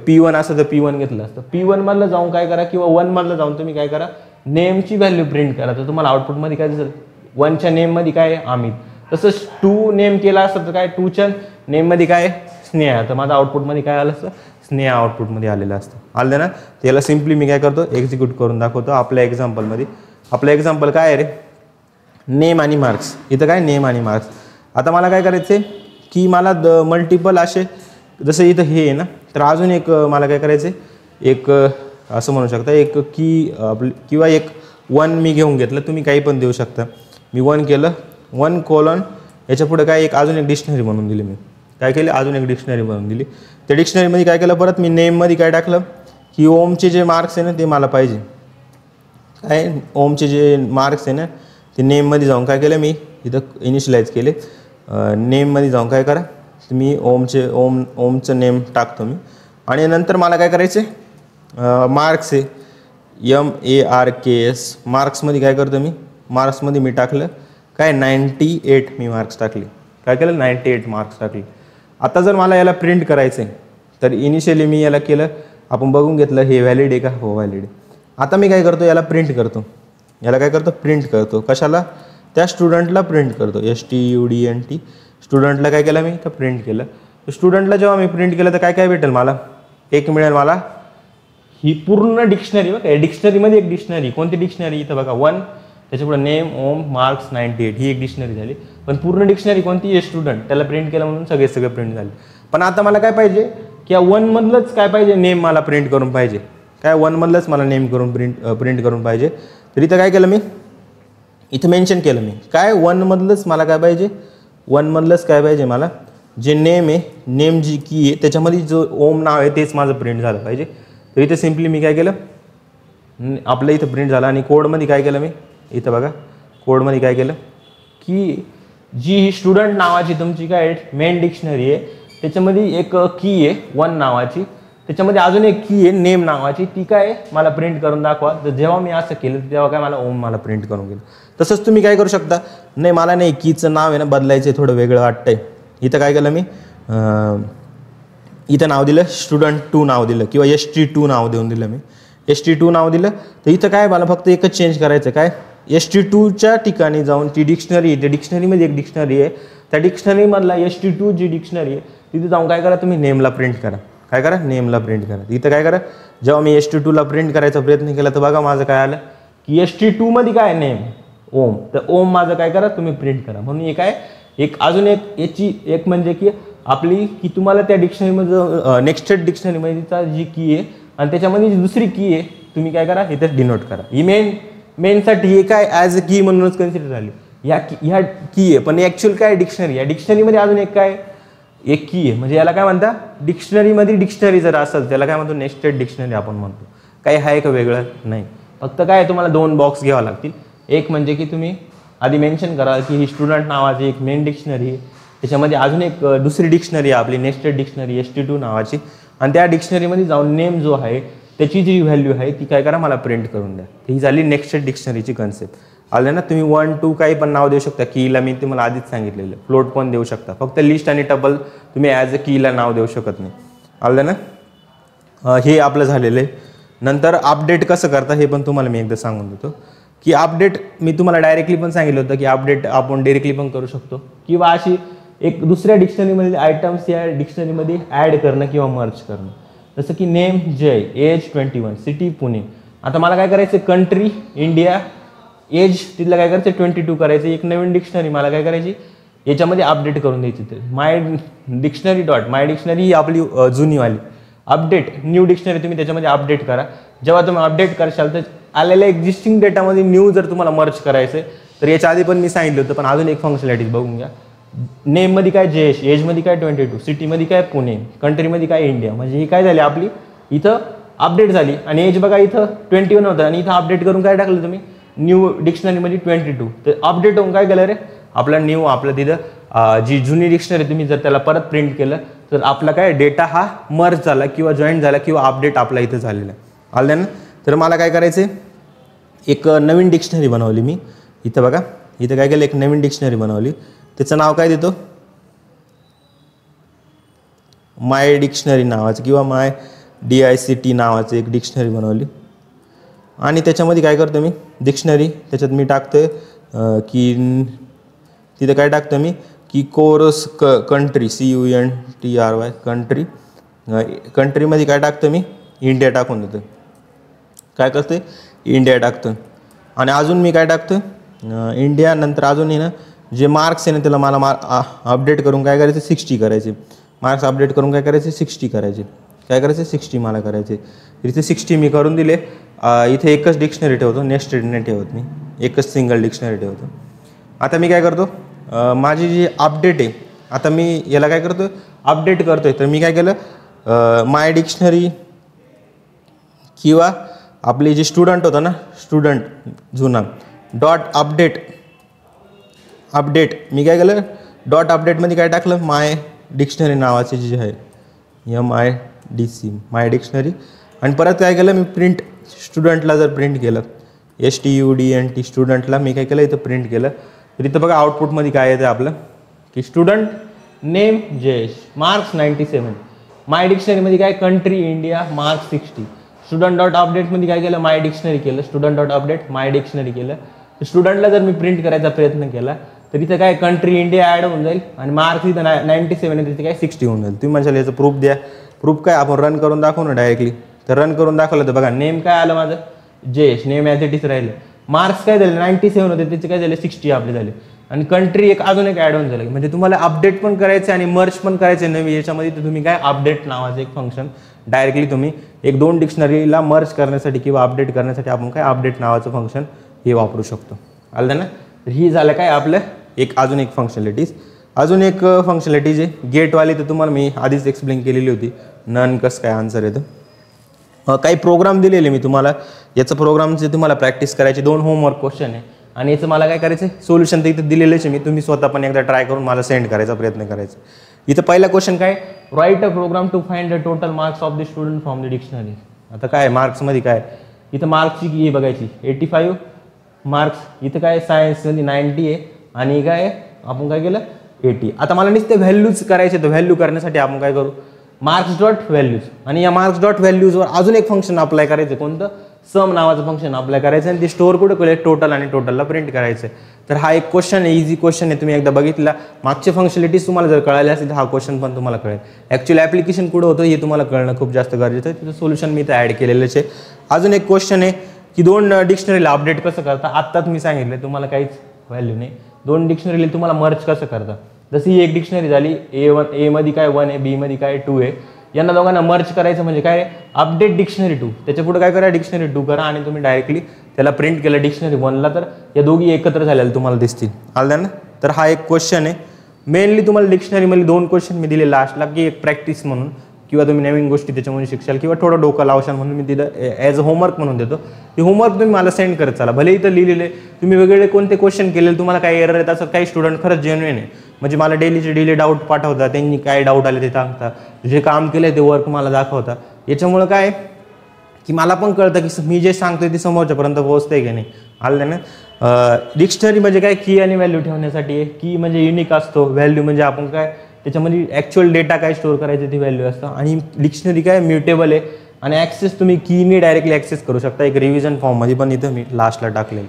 P1 असतं तर P1 घेतलं असतं. P1 मधलं जाऊन काय करा किंवा 1 मधलं जाऊन तुम्ही काय करा नेमची व्हॅल्यू प्रिंट करा. तर तुम्हाला आउटपुटमध्ये काय दिसेल 1च्या नेममध्ये काय आहे अमित. तसंच 2 नेम केला असतं तर काय 2च्या नेममध्ये काय स्नेहा, तर माझं आउटपुटमध्ये काय आलं असतं स्नेहा आउटपुटमध्ये आलेलं असतं आलं ना. त्याला सिम्पली मी काय करतो एक्झिक्यूट करून दाखवतो आपल्या एक्झाम्पलमध्ये. आपलं एक्झाम्पल काय आहे रे नेम आणि मार्क्स. इथं काय नेम आणि मार्क्स. आता मला काय करायचं आहे की मला मल्टिपल असे जसं इथं हे आहे ना, तर अजून एक मला काय करायचं आहे एक असं म्हणू शकता एक की किंवा एक 1 मी घेऊन घेतलं, तुम्ही काही पण देऊ शकता. मी 1 केलं 1 कोलन याच्या पुढे काय एक अजून एक डिक्शनरी बनवून दिली. मी काय केलं अजून एक डिक्शनरी बनवून दिली. त्या डिक्शनरीमध्ये काय केलं परत मी नेममध्ये काय टाकलं की ओमचे जे मार्क्स आहे ना ते मला पाहिजे. काय ओमचे जे मार्क्स आहे ना ते नेममध्ये जाऊन काय केलं मी इथं इनिशियलाइज केले. नेममध्ये जाऊन काय करा मी ओमचं नेम टाकतो मी. आणि नंतर मला काय करायचं आहे मार्क्स आहे MARKS मार्क्समध्ये काय करतो मी मार्क्समध्ये मी टाकलं काय 98 मी मार्क्स टाकले. काय केलं 98 मार्क्स टाकले. आता जर मला याला प्रिंट करायचं आहे तर इनिशियली मी याला केलं आपण बघून घेतलं हे व्हॅलिड आहे का हो व्हॅलिड आहे. आता मी काय करतो याला प्रिंट करतो. याला काय करतो प्रिंट करतो कशाला त्या स्टुडंटला प्रिंट करतो STUDENT स्टुडंटला काय केलं मी तर प्रिंट केलं. स्टुडंटला जेव्हा मी प्रिंट केलं तर काय काय भेटेल मला एक मिळेल मला ही पूर्ण डिक्शनरी. बघा डिक्शनरीमध्ये एक डिक्शनरी कोणती डिक्शनरी इथं बघा 1 त्याच्यापुढे नेम ओम मार्क्स 98 ही एक डिक्शनरी झाली. पण पूर्ण डिक्शनरी कोणती आहे स्टुडंट त्याला प्रिंट केलं म्हणून सगळे प्रिंट झाले. पण आता मला काय पाहिजे की या 1 मधलंच काय पाहिजे नेम मला प्रिंट करून पाहिजे. काय 1 मधलंच मला नेम करून प्रिंट करून पाहिजे. तर इथं काय केलं मी इथं मेन्शन केलं मी काय 1 मधलंच मला काय पाहिजे 1 मधलंच काय पाहिजे मला जे नेम आहे, नेम जी की आहे त्याच्यामध्ये जो ओम नाव आहे तेच माझं प्रिंट झालं पाहिजे. तर इथे सिम्पली मी काय केलं, आपलं इथं प्रिंट झालं. आणि कोडमध्ये काय केलं मी, इथं बघा कोडमध्ये काय केलं की जी ही स्टुडंट नावाची तुमची काय मेन डिक्शनरी आहे त्याच्यामध्ये एक की आहे 1 नावाची, त्याच्यामध्ये अजून एक की आहे नेम नावाची, ती काय मला प्रिंट करून दाखवा. तर जेव्हा मी असं केलं तेव्हा काय मला ओम मला प्रिंट करून गेलं. तसंच तुम्ही काय करू शकता, नाही मला नाही कीचं नाव आहे ना बदलायचं थोडं वेगळं वाटतंय, इथं काय केलं मी इथं नाव दिलं student2 नाव दिलं किंवा ST2 नाव देऊन दिलं मी, ST2 नाव दिलं. तर इथं काय मला फक्त एकच चेंज करायचं, काय ST2च्या ठिकाणी जाऊन ती डिक्शनरी आहे, त्या डिक्शनरीमध्ये एक डिक्शनरी आहे, त्या डिक्शनरीमधला ST2 जी डिक्शनरी आहे तिथे जाऊन काय करा तुम्ही नेमला प्रिंट करा. काय करा, नेमला प्रिंट करा. इथं काय करा, जेव्हा मी ST2ला प्रिंट करायचा प्रयत्न केला तर बघा माझं काय आलं की ST2 मध्ये काय नेम ओम, तर ओम माझं काय करा तुम्ही प्रिंट करा. म्हणून हे काय एक अजून एक याची एक म्हणजे की आपली की तुम्हाला त्या डिक्शनरीमध्ये नेक्स्टेड डिक्शनरीमध्येचा जी की आहे आणि त्याच्यामध्ये जी दुसरी की आहे तुम्ही काय करा इथे डिनोट करा. ही मेनसाठी हे काय ॲज अ की म्हणूनच कन्सिडर झाली ह्या की आहे, पण ॲक्च्युअल काय डिक्शनरी, या डिक्शनरीमध्ये अजून एक काय एक की आहे, म्हणजे याला काय म्हणता डिक्शनरीमध्ये डिक्शनरी जर असेल त्याला काय म्हणतो नेक्स्टेड डिक्शनरी आपण म्हणतो. काही आहे का वेगळं नाही, फक्त काय तुम्हाला 2 बॉक्स घ्यावा लागतील. एक म्हणजे की तुम्ही आधी मेन्शन करा की ही स्टुडंट नावाची एक मेन डिक्शनरी आहे, त्याच्यामध्ये अजून एक दुसरी डिक्शनरी आहे आपली नेक्स्टेड डिक्शनरी ST2 नावाची, आणि त्या डिक्शनरीमध्ये जाऊन नेम जो आहे त्याची जी व्हॅल्यू आहे ती काय करा मला प्रिंट करून द्या. ही झाली नेक्स्टेड डिक्शनरीची कन्सेप्ट. आलं ना. तुम्ही 1 2 काही पण नाव देऊ शकता, कीला मी तुम्हाला आधीच सांगितलेलं, फ्लोट पण देऊ शकता, फक्त लिस्ट आणि टबल तुम्ही ॲज अ कीला नाव देऊ शकत नाही. आलं ना. हे आपलं झालेलं आहे. नंतर अपडेट कसं करता हे पण तुम्हाला मी एकदा सांगून देतो की अपडेट मी तुम्हाला डायरेक्टली पण सांगितलं होतं की अपडेट आपण डायरेक्टली पण करू शकतो किंवा अशी एक दुसऱ्या डिक्शनरीमधील आयटम्स या डिक्शनरीमध्ये ॲड करणं किंवा मर्ज करणं. जसं की नेम जय, एज 21, सिटी पुणे. आता मला काय करायचं कंट्री इंडिया, एज तिथलं काय करायचं 22 करायचं. एक नवीन डिक्शनरी मला काय करायची याच्यामध्ये अपडेट करून द्यायची. तर माय डिक्शनरी डॉट माय डिक्शनरी ही आपली जुनीवाली, अपडेट न्यू डिक्शनरी तुम्ही त्याच्यामध्ये अपडेट करा. जेव्हा तुम्ही अपडेट करशाल तर आलेल्या एक्झिस्टिंग डेटामध्ये न्यू जर तुम्हाला मर्ज करायचं तर याच्या आधी पण मी सांगितलं होतं, पण अजून एक फंक्शनॅलिटी बघून घ्या. नेममध्ये काय जयेश, एजमध्ये काय 22, सिटीमध्ये काय पुणे, कंट्रीमध्ये काय इंडिया. म्हणजे ही काय झाली आपली इथं अपडेट झाली. आणि एज बघा इथं 21 होतं आणि इथं अपडेट करून काय टाकलं तुम्ही न्यू डिक्शनरीमध्ये 22. तर अपडेट होऊन काय केलं रे आपला न्यू आपलं तिथं जी जुनी डिक्शनरी तुम्ही जर त्याला परत प्रिंट केलं तर आपला काय डेटा हा मर्ज झाला किंवा जॉईंट झाला किंवा अपडेट आपला इथं झालेला आहे. आलं ना. तर मला काय करायचं आहे, एक नवीन डिक्शनरी बनवली मी. इथं बघा इथं काय केलं, एक नवीन डिक्शनरी बनवली. त्याचं नाव काय देतो माय डिक्शनरी नावाचं किंवा माय DICT नावाचं एक डिक्शनरी बनवली. आणि त्याच्यामध्ये काय करतो मी डिक्शनरी त्याच्यात मी टाकतोय की तिथं काय टाकतो मी की कोर्स कंट्री CUNTRY कंट्री. कंट्रीमध्ये काय टाकतो मी इंडिया टाकून देतो. काय करते इंडिया टाकतो. आणि अजून मी काय टाकतो इंडिया. नंतर अजून ना जे मार्क्स आहे ना त्याला मला अपडेट करून काय करायचं 60 करायचे. मार्क्स अपडेट करून काय करायचे 60 करायचे. काय करायचे 60 मला करायचे. इथे 60 मी करून दिले. इथे एकच डिक्शनरी ठेवतो, नेक्स्टेड नाही ठेवत मी, एकच सिंगल डिक्शनरी ठेवतो. आता मी काय करतो माझी जी अपडेट आहे आता मी याला काय करतो अपडेट करतोय. तर मी काय केलं माय डिक्शनरी किंवा आपली जी स्टुडंट होता ना स्टुडंट जुना डॉट अपडेट मी काय केलं डॉट अपडेटमध्ये काय टाकलं माय डिक्शनरी नावाची जी आहे MIDC माय डिक्शनरी. आणि परत काय केलं मी प्रिंट स्टुडंटला जर प्रिंट केलं STUDENT स्टुडंटला मी काय केलं इथं प्रिंट केलं. तर इथं बघा आउटपुटमध्ये काय येतं आपलं की student name Jayesh, marks 97. My डिक्शनरीमध्ये काय country India, marks 60. Student dot अपडेटमध्ये काय केलं माय डिक्शनरी केलं, student dot update my dictionary केलं. तर स्टुडंटला जर मी प्रिंट करायचा प्रयत्न केला तर इथं काय कंट्री इंडिया ॲड होऊन जाईल आणि मार्क्स इथं 97 आहे तिथे काय 60 होऊन जाईल. तुम्ही म्हणशाल याचं प्रूफ द्या. प्रूफ काय आपण रन करून दाखवू ना डायरेक्टली. तर रन करून दाखवलं तर बघा नेम काय आलं माझं Jayesh, name as it is राहिलं. मार्क्स काय झाले 97 होते त्याचे काय झाले 60 आपले झाले. आणि कंट्री एक अजून एक ॲड होऊन झालं. म्हणजे तुम्हाला अपडेट पण करायचं आणि मर्ज पण करायचं नवीन याच्यामध्ये. तर तुम्ही काय अपडेट नावाचं एक फंक्शन डायरेक्टली तुम्ही एक 2 डिक्शनरीला मर्ज करण्यासाठी किंवा अपडेट करण्यासाठी आपण काय अपडेट नावाचं फंक्शन हे वापरू शकतो. आलं ना. तर ही झालं काय आपलं एक अजून एक फंक्शनॅलिटीज. अजून एक फंक्शनॅलिटी जे गेटवाली तर तुम्हाला मी आधीच एक्सप्लेन केलेली होती, नन कसं काय आन्सर येतं. काही प्रोग्राम दिलेले मी तुम्हाला, याचं प्रोग्रामचे तुम्हाला प्रॅक्टिस करायचे 2 होमवर्क क्वेश्चन आहे आणि याचं मला काय करायचं आहे, सोल्युशन तर इथं दिलेलेच आहे मी, तुम्ही स्वतः पण एकदा ट्राय करून मला सेंड करायचा प्रयत्न करायचा. इथं पहिला क्वेश्चन काय, write a program to find the total marks of the student from the dictionary. आता काय मार्क्समध्ये काय, इथं मार्क्सची की बघायची 85 मार्क्स, इथं काय सायन्समध्ये 90 आहे आणि काय आपण काय केलं 80. आता मला नुसते व्हॅल्यूज करायचे, तर व्हॅल्यू करण्यासाठी आपण काय करू, मार्क्स डॉट व्हॅल्यूज, आणि या मार्क्स डॉट व्हॅल्यूजवर अजून एक फंक्शन अप्लाय करायचं, कोणतं, सम नावाचं फंक्शन अप्लाय करायचं आणि ते स्टोअर कुठे केलं, टोटल आणि टोटलला प्रिंट करायचं. तर हा एक क्वेश्चन आहे, इझी क्वेश्चन आहे, तुम्ही एकदा बघितला, मागचे फंक्शनलिटीज तुम्हाला जर कळाले असेल तर हा क्वेश्चन पण तुम्हाला कळेल. ॲक्च्युअली ॲप्लिकेशन कुठं होतं हे तुम्हाला कळणं खूप जास्त गरजेचं आहे, तिचं सोल्युशन मी इथं ॲड केलेलंच आहे. अजून एक क्वेश्चन आहे की 2 डिक्शनरीला अपडेट कसं करता. आत्ताच मी सांगितलं तुम्हाला काहीच व्हॅल्यू नाही, 2 डिक्शनरीला तुम्हाला मर्ज कसं करता. जशी ही एक डिक्शनरी झाली, A मध्ये काय 1 आहे, B मध्ये काय 2 आहे, यांना दोघांना मर्ज करायचं म्हणजे काय, अपडेट डिक्शनरी 2, त्याच्या पुढे काय करा, डिक्शनरी 2 करा आणि तुम्ही डायरेक्टली त्याला प्रिंट केलं डिक्शनरी 1ला, तर या दोघी एकत्र झालेल्या तुम्हाला दिसतील. आलं ना. तर हा एक क्वेश्चन आहे. मेनली तुम्हाला डिक्शनरीमध्ये 2 क्वेश्चन मी दिले लास्टला, की एक प्रॅक्टिस म्हणून, किंवा तुम्ही नवीन गोष्टी त्याच्यामध्ये शिकशाल किंवा थोडं डोकं लावशाल म्हणून मी तिथं ॲज अ होमवर्क म्हणून देतो. ते होमवर्क तुम्ही मला सेंड करत चाला, भले इथं लिहिलेले तुम्ही वेगवेगळे कोणते क्वेश्चन केलेले, तुम्हाला काही एरर येत असं, काही स्टुडंट खरंच जेन्युइन आहे, म्हणजे मला डेली डाऊट पाठवतात, त्यांनी काय डाऊट आले ते सांगता, जे काम केलं ते वर्क मला दाखवता. याच्यामुळं काय की मला पण कळतं की मी जे सांगतोय ते समोरच्यापर्यंत पोहोचतंय की नाही. आलं ना. डिक्शनरी म्हणजे काय, की आणि व्हॅल्यू ठेवण्यासाठी आहे. की म्हणजे युनिक असतो, व्हॅल्यू म्हणजे आपण काय त्याच्यामध्ये ॲक्च्युअल डेटा काय स्टोअर करायचं ती व्हॅल्यू असतं, आणि डिक्शनरी काय म्युटेबल आहे आणि ॲक्सेस तुम्ही कीने डायरेक्टली ॲक्सेस करू शकता. एक रिव्हिजन फॉर्ममध्ये पण इथं मी लास्टला टाकलेलं.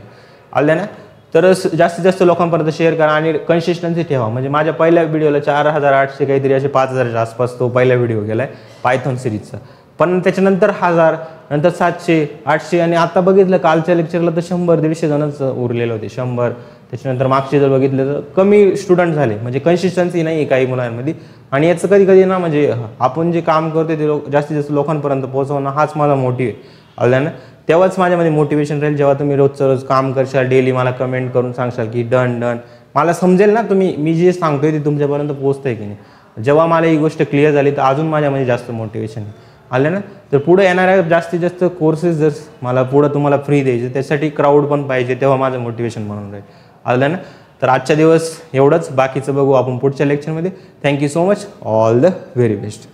आलं ना. तर जास्तीत जास्त लोकांपर्यंत शेअर करा आणि कन्सिस्टन्सी ठेवा. म्हणजे माझ्या पहिल्या व्हिडिओला 4800 काहीतरी असे 5000च्या आसपास तो पहिला व्हिडिओ गेला आहे पायथॉन सिरीजचा, पण त्याच्यानंतर 1000, नंतर 700, 800 आणि आता बघितलं कालच्या लेक्चरला तर 100-150 जणच उरलेले होते, 100. त्याच्यानंतर मागचे जर बघितलं तर कमी स्टुडंट झाले, म्हणजे कन्सिस्टन्सी नाही आहे काही मुलांमध्ये. आणि याचं कधी कधी ना म्हणजे आपण जे काम करतो ते जास्तीत जास्त लोकांपर्यंत पोहोचवणं हाच माझा मोटिव्ह आहे. आलं ना. तेव्हाच माझ्यामध्ये मोटिवेशन राहील, जेव्हा तुम्ही रोजचं रोज काम करशाल, डेली मला कमेंट करून सांगशाल की डन, मला समजेल ना तुम्ही मी जे सांगतोय ते तुमच्यापर्यंत पोहोचतंय की नाही. जेव्हा मला ही गोष्ट क्लिअर झाली तर अजून माझ्यामध्ये जास्त मोटिवेशन आलं ना. तर पुढे येणाऱ्या जास्तीत जास्त कोर्सेस जर मला पुढं तुम्हाला फ्री द्यायचे, त्यासाठी क्राऊड पण पाहिजे, तेव्हा माझं मोटिवेशन म्हणून राहील. आलं ना. तर आजच्या दिवस एवढंच, बाकीचं बघू आपण पुढच्या लेक्चरमध्ये. Thank you so much, all the very best.